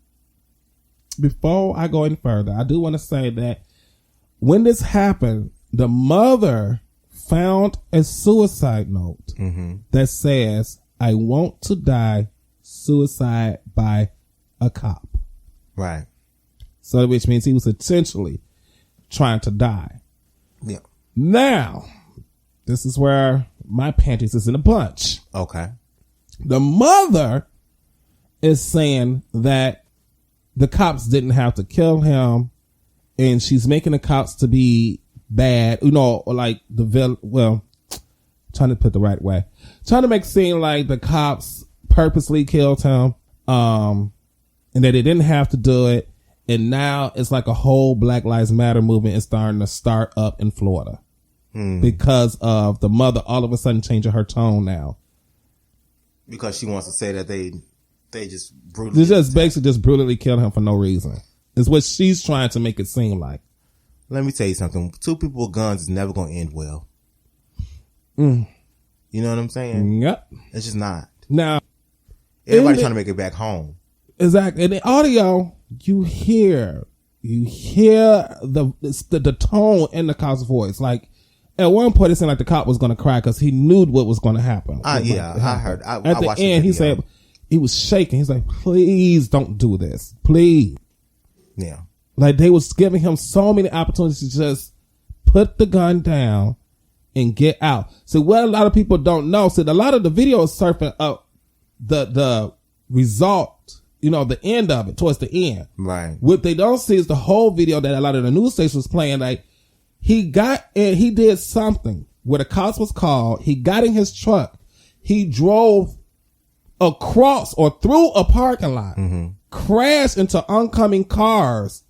Speaker 2: before I go any further, I do want to say that when this happened, the mother found a suicide note that says, "I want to die, suicide by a cop."
Speaker 3: Right.
Speaker 2: So, which means he was intentionally trying to die.
Speaker 3: Yeah.
Speaker 2: Now, this is where my panties is in a bunch.
Speaker 3: Okay.
Speaker 2: The mother is saying that the cops didn't have to kill him, and she's making the cops to be bad, you know, or like the villain. Well, trying to put the right way, trying to make it seem like the cops purposely killed him, and that they didn't have to do it. And now it's like a whole Black Lives Matter movement is starting to start up in Florida because of the mother all of a sudden changing her tone now.
Speaker 3: Because she wants to say that they just brutally.
Speaker 2: They just basically just brutally killed him for no reason. Is what she's trying to make it seem like.
Speaker 3: Let me tell you something. Two people with guns is never going to end well. You know what I'm saying?
Speaker 2: Yep.
Speaker 3: It's just not.
Speaker 2: Now,
Speaker 3: everybody's trying to make it back home.
Speaker 2: Exactly. In the audio, you hear the tone in the cop's voice. Like at one point, it seemed like the cop was going to cry because he knew what was going to happen.
Speaker 3: Yeah, I heard.
Speaker 2: At the end, he said he was shaking. He's like, "Please don't do this, please."
Speaker 3: Yeah.
Speaker 2: Like they was giving him so many opportunities to just put the gun down and get out. So what a lot of people don't know, so a lot of the video is surfing up the result, you know, the end of it, towards the end.
Speaker 3: Right.
Speaker 2: What they don't see is the whole video that a lot of the news stations was playing. Like he got in, he did something where the cops was called. He got in his truck. He drove across or through a parking lot, crashed into oncoming cars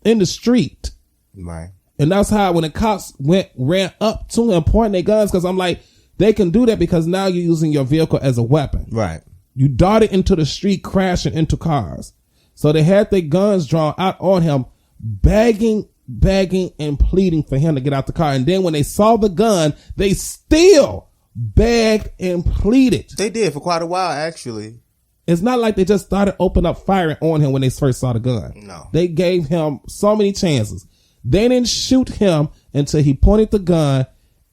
Speaker 2: in the street.
Speaker 3: Right.
Speaker 2: And that's how when the cops ran up to him pointing their guns, because I'm like, they can do that because now you're using your vehicle as a weapon.
Speaker 3: Right.
Speaker 2: You darted into the street, crashing into cars. So they had their guns drawn out on him, begging and pleading for him to get out the car. And then when they saw the gun, they still begged and pleaded.
Speaker 3: They did for quite a while, actually.
Speaker 2: It's not like they just started opening up firing on him when they first saw the gun.
Speaker 3: No.
Speaker 2: They gave him so many chances. They didn't shoot him until he pointed the gun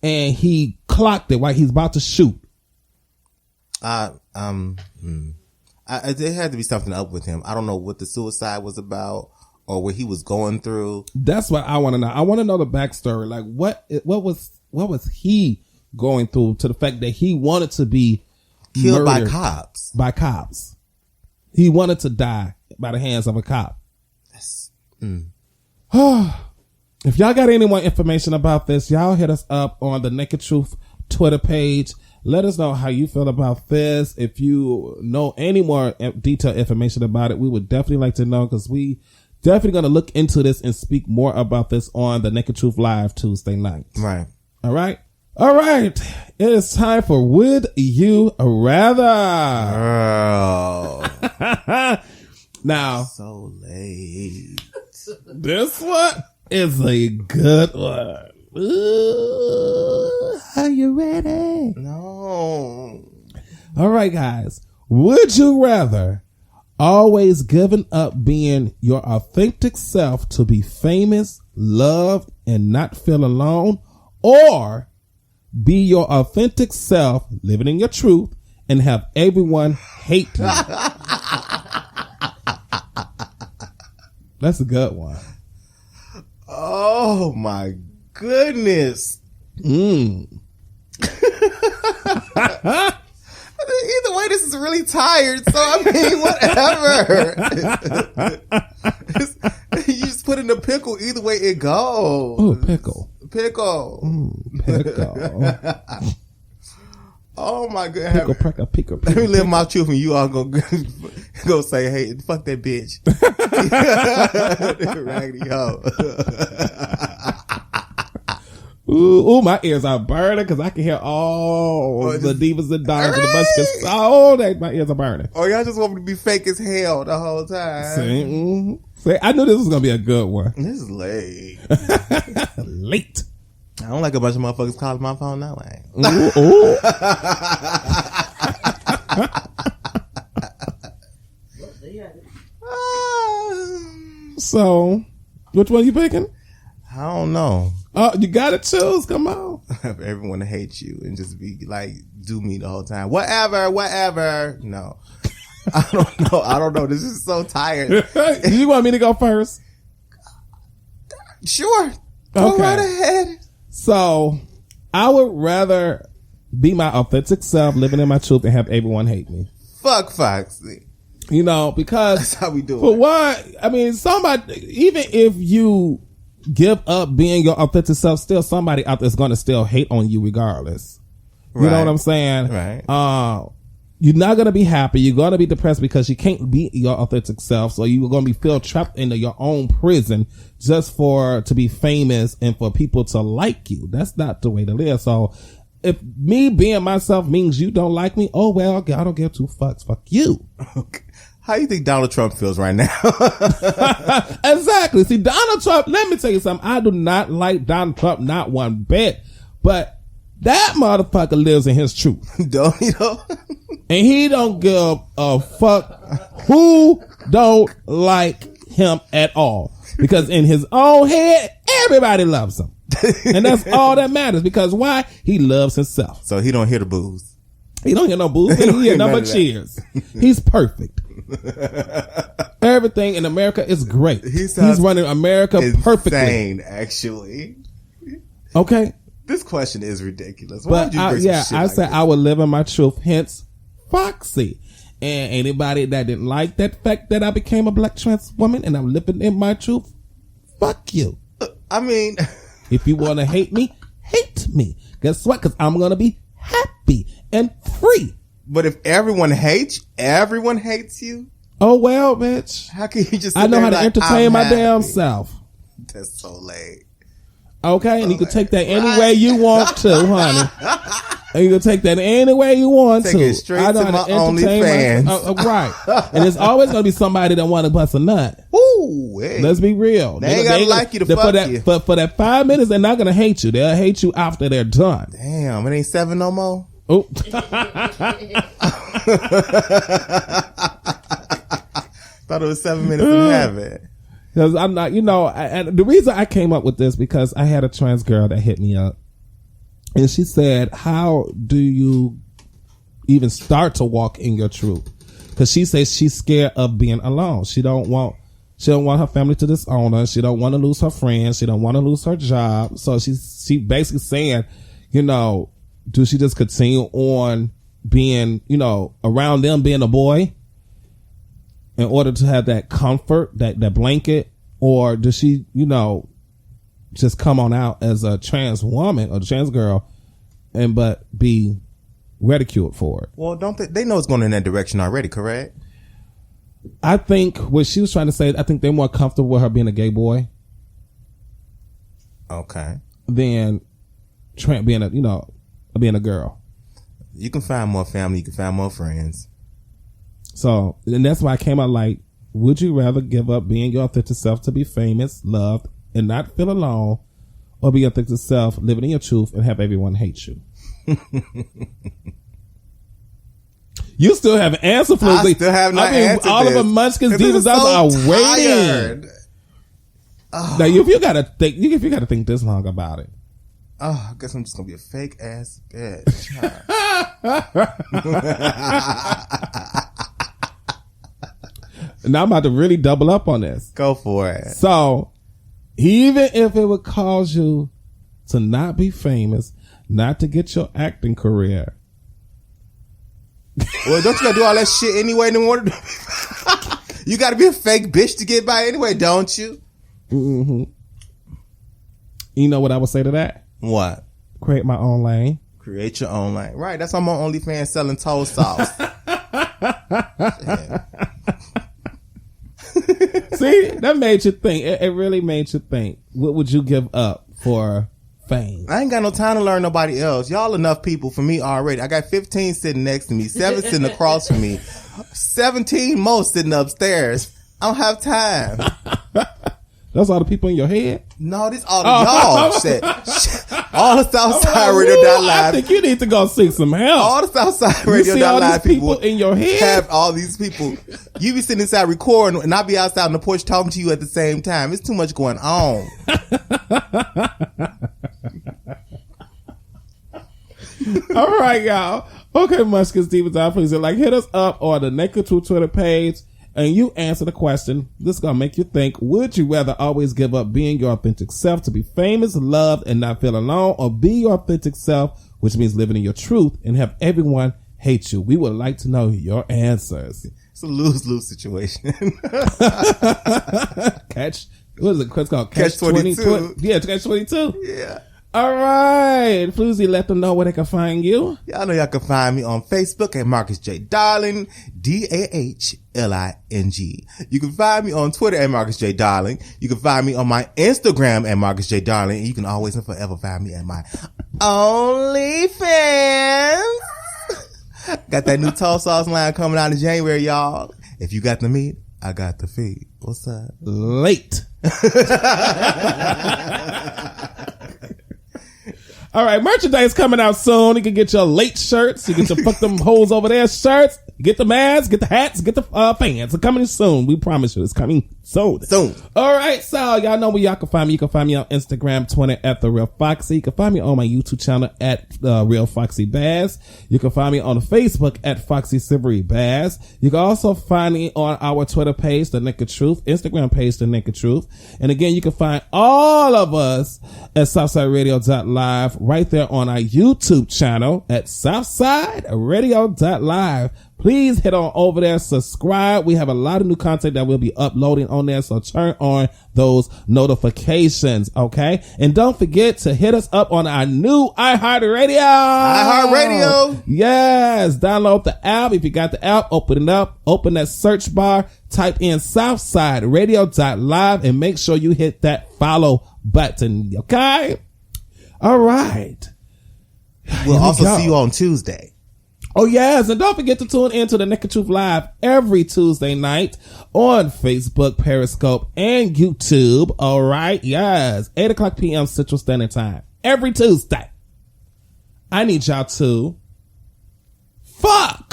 Speaker 2: and he clocked it while he's about to shoot.
Speaker 3: There had to be something up with him. I don't know what the suicide was about or what he was going through. That's
Speaker 2: what I want to know. I want to know the backstory. Like what was he going through to the fact that he wanted to be
Speaker 3: killed by cops?
Speaker 2: By cops. He wanted to die by the hands of a cop. If y'all got any more information about this, y'all hit us up on the Naked Truth Twitter page. Let us know how you feel about this. If you know any more detailed information about it, we would definitely like to know, because we definitely going to look into this and speak more about this on the Naked Truth Live Tuesday night.
Speaker 3: Right.
Speaker 2: All right. All right. It is time for Would You Rather.
Speaker 3: Girl.
Speaker 2: Now.
Speaker 3: So late.
Speaker 2: This one is a good one. Ooh, are you ready?
Speaker 3: No.
Speaker 2: All right, guys. Would you rather always giving up being your authentic self to be famous, loved, and not feel alone, or be your authentic self, living in your truth, and have everyone hate you? That's a good one.
Speaker 3: Oh my goodness.
Speaker 2: Mm.
Speaker 3: Either way, this is really tired. So I mean, whatever. You just put in the pickle. Either way it goes.
Speaker 2: Ooh, pickle.
Speaker 3: Pickle.
Speaker 2: Pickle.
Speaker 3: Oh my god.
Speaker 2: Pickle.
Speaker 3: Let me live my truth and you all go say, hey, fuck that bitch. Raggedy hoe.
Speaker 2: Ooh, my ears are burning because I can hear all the divas and dons and the buskers. Oh, my ears are burning.
Speaker 3: Oh, y'all just want me to be fake as hell the whole time.
Speaker 2: See, I knew this was going to be a good one.
Speaker 3: This is late.
Speaker 2: Late.
Speaker 3: I don't like a bunch of motherfuckers calling my phone that way.
Speaker 2: Ooh. So, which one you picking?
Speaker 3: I don't know.
Speaker 2: Oh, you gotta choose. Come on.
Speaker 3: Have everyone hate you and just be like, do me the whole time. Whatever. No. I don't know. This is so tired.
Speaker 2: You want me to go first?
Speaker 3: Sure. Go right ahead.
Speaker 2: So, I would rather be my authentic self, living in my truth, and have everyone hate me.
Speaker 3: Fuck Foxxie.
Speaker 2: You know, because
Speaker 3: that's how we do it.
Speaker 2: For what? I mean, even if you give up being your authentic self, still somebody out there's going to still hate on you regardless. You know what I'm saying?
Speaker 3: Right.
Speaker 2: You're not going to be happy. You're going to be depressed because you can't be your authentic self. So you're going to be feel trapped into your own prison just to be famous and for people to like you. That's not the way to live. So if me being myself means you don't like me, oh well, I don't give two fucks. Fuck you.
Speaker 3: Okay. How do you think Donald Trump feels right now?
Speaker 2: Exactly. See, Donald Trump, let me tell you something. I do not like Donald Trump, not one bit. But that motherfucker lives in his truth.
Speaker 3: Don't you know?
Speaker 2: And he don't give a fuck who don't like him at all. Because in his own head, everybody loves him. And that's all that matters. Because why? He loves himself.
Speaker 3: So he don't hear the boos.
Speaker 2: He don't hear no boos. He don't hear nothing but cheers. He's perfect. Everything in America is great. He's running America perfectly.
Speaker 3: Insane, actually.
Speaker 2: Okay.
Speaker 3: This question is ridiculous. Why would you bring some shit
Speaker 2: I
Speaker 3: like
Speaker 2: said
Speaker 3: this?
Speaker 2: I would live in my truth, hence Foxxie. And anybody that didn't like that fact that I became a black trans woman and I'm living in my truth, fuck you.
Speaker 3: I mean,
Speaker 2: if you want to hate me, hate me. Guess what? Because I'm going to be happy and free.
Speaker 3: But if everyone hates you?
Speaker 2: Oh, well, bitch.
Speaker 3: How can you just
Speaker 2: I know how to entertain my damn self.
Speaker 3: That's so late.
Speaker 2: Okay, and you can take that any way you want to, honey. And you can take that any way you want to.
Speaker 3: Take it straight to my OnlyFans.
Speaker 2: Right. And there's always going to be somebody that want to bust a nut.
Speaker 3: Ooh, hey.
Speaker 2: Let's be real.
Speaker 3: They ain't got to like you to fuck you.
Speaker 2: For that 5 minutes, they're not going to hate you. They'll hate you after they're done.
Speaker 3: Damn, it ain't 7 no more?
Speaker 2: Oh.
Speaker 3: Thought it was 7 minutes and have it.
Speaker 2: Because I'm not, and the reason I came up with this, because I had a trans girl that hit me up. And she said, how do you even start to walk in your truth? Because she says she's scared of being alone. She don't want her family to disown her. She don't want to lose her friends. She don't want to lose her job. So she basically saying, do she just continue on being, around them being a boy in order to have that comfort, that blanket? Or does she, just come on out as a trans woman or trans girl but be ridiculed for it.
Speaker 3: Well, don't they know it's going in that direction already, correct?
Speaker 2: I think what she was trying to say, I think they're more comfortable with her being a gay boy.
Speaker 3: Okay.
Speaker 2: Than being a girl.
Speaker 3: You can find more family. You can find more friends.
Speaker 2: So, and that's why I came out like, would you rather give up being your authentic self to be famous, loved, and not feel alone, or be your authentic self, living in your truth, and have everyone hate you? You still have an answer for
Speaker 3: I still have not answered
Speaker 2: all
Speaker 3: this.
Speaker 2: of the Munchkins Divas are waiting.
Speaker 3: Oh.
Speaker 2: Now, if you gotta think this long about it.
Speaker 3: Oh, I guess I'm just gonna be a fake ass bitch.
Speaker 2: Now I'm about to really double up on this.
Speaker 3: Go for it.
Speaker 2: So, even if it would cause you to not be famous, not to get your acting career.
Speaker 3: Well, don't you gotta do all that shit anyway in order to you gotta be a fake bitch to get by anyway, don't you?
Speaker 2: Mm-hmm. You know what I would say to that?
Speaker 3: What?
Speaker 2: Create my own lane.
Speaker 3: Create your own lane. Right, that's why I'm on OnlyFans selling toe sauce.
Speaker 2: See, that made you think. It really made you think. What would you give up for fame?
Speaker 3: I ain't got no time to learn nobody else. Y'all enough people for me already. I got 15 sitting next to me, 7 sitting across from me, 17 more sitting upstairs. I don't have time.
Speaker 2: That's all the people in your head?
Speaker 3: No, this all the y'all shit. All the Southside Radio.live.
Speaker 2: I think you need to go seek some help.
Speaker 3: All the Southside Radio.live
Speaker 2: people in your head
Speaker 3: have all these people. You be sitting inside recording, and I be outside on the porch talking to you at the same time. It's too much going on.
Speaker 2: All right, y'all. Okay, Munchkins Divas, please hit us up on the Nekked Truth Twitter page. And you answer the question. This is going to make you think, would you rather always give up being your authentic self to be famous, loved, and not feel alone, or be your authentic self, which means living in your truth, and have everyone hate you? We would like to know your answers.
Speaker 3: It's a lose-lose situation.
Speaker 2: What is it? It's called
Speaker 3: Catch 22.
Speaker 2: Yeah, Catch 22.
Speaker 3: Yeah.
Speaker 2: All right. FluZ, let them know where they can find you.
Speaker 3: Y'all know y'all can find me on Facebook at Marcus J. Darling, DAHLING. You can find me on Twitter at Marcus J. Darling. You can find me on my Instagram at Marcus J. Darling. And you can always and forever find me at my OnlyFans. Got that new toe sauce line coming out in January, y'all. If you got the meat, I got the feed. What's up?
Speaker 2: Late. All right, merchandise coming out soon. You can get your late shirts. You get your fuck them hoes over there shirts. Get the masks, get the hats, get the fans. It's coming soon. We promise you, it's coming soon. All right, so y'all know where y'all can find me. You can find me on Instagram, Twitter at The Real Foxy. You can find me on my YouTube channel at Real Foxy Bass. You can find me on Facebook at Foxy Silvery Bass. You can also find me on our Twitter page, The Nekked Truth, Instagram page, The Nekked Truth. And again, you can find all of us at SouthsideRadio.live right there on our YouTube channel at SouthsideRadio.live. Please head on over there, subscribe. We have a lot of new content that we'll be uploading on there, so turn on those notifications, okay? And don't forget to hit us up on our new iHeartRadio.
Speaker 3: iHeartRadio.
Speaker 2: Yes, download the app. If you got the app, open it up, open that search bar, type in SouthsideRadio.live, and make sure you hit that follow button, okay? All right.
Speaker 3: We'll also see you on Tuesday.
Speaker 2: Oh, yes. And don't forget to tune in to the Nekked Truth Live every Tuesday night on Facebook, Periscope, and YouTube. All right. Yes. 8 o'clock p.m. Central Standard Time. Every Tuesday. I need y'all to fuck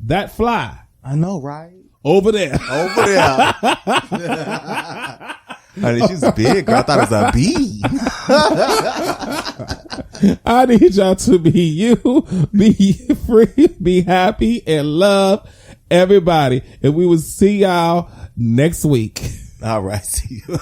Speaker 2: that fly.
Speaker 3: I know, right?
Speaker 2: Over there.
Speaker 3: Honey, she's big, girl. I thought it was a bee.
Speaker 2: I need y'all to be you, be free, be happy, and love everybody. And we will see y'all next week.
Speaker 3: All right. See you.